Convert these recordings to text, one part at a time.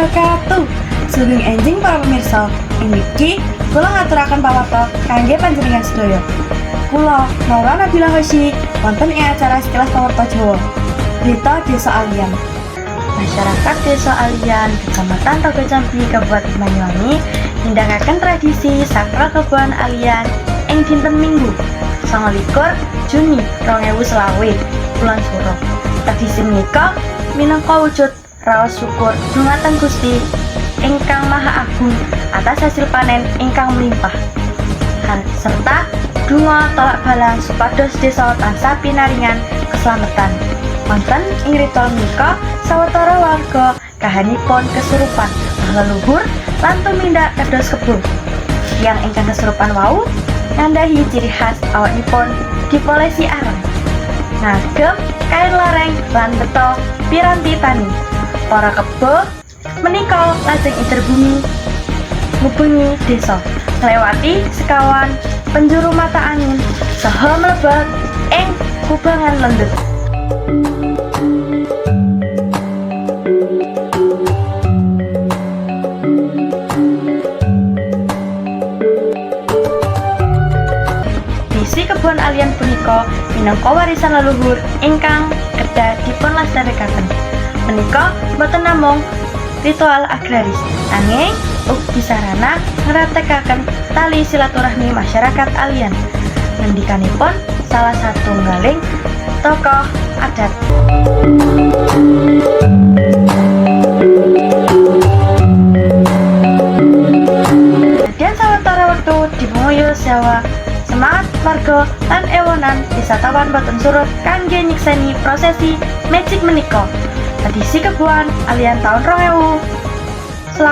wabarakatuh. Sugeng enjing para pemirsa. Niki kula ngaturaken pawarta kangge panjenengan sedaya. Kula Nora Nabila Hosyi wonten ing acara Sekilas Pawarta Jawa. Berita Desa Alian. Masyarakat Desa Alian, Kecamatan Togo Jambi, Kabupaten Banyuwangi nindakaken tradisi sakral kebon alian ing dinten Minggu 29 Juni 2020 bulan Suro. Tradisi menika minangka wujud raos syukur dhumateng Gusti ingkang Maha Agung atas hasil panen ingkang melimpah, serta donga tolak balang supados desa tansah pinaringan keselamatan. Wonten ing ritual menika sawetara warga kahanipun kesurupan leluhur lan tumindak kados kebo. Yang ingkang kesurupan wau ngandhahi ciri khas awakipun dipolesi areng, ngagem kain lareng lan beto piranti tani. Para kebo menika lajeng iter bumi ngubengi desa nglewati sekawan penjuru mata angin saha mlebet ing kubangan lendhet. Tradisi kebon alian punika minangka warisan leluhur ingkang kedah dipunlestarekaken. Menika boten namung ritual agraris, nanging ugi sarana ngratekaken tali silaturahmi masyarakat alian. Ngendikanipun salah satunggaling tokoh adat. Kemudian sawetara wektu dipunguyu Jawa semangat warga lan ewonan wisatawan boten surut kangge nyikseni prosesi magic menika. Tradisi kebon alian tahun 2020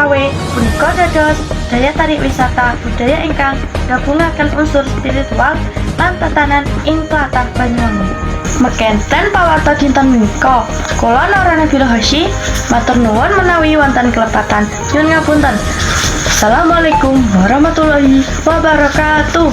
punika dados daya tarik wisata budaya ingkang gabungaken unsur spiritual lan tatanan ing tlatah Banyuwangi. Mekenten pawarta dinten menika, kula Nora Nabila Hosyi matur nuwun menawi wonten kelepatan nyuwun ngapunten. Assalamualaikum warahmatullahi wabarakatuh.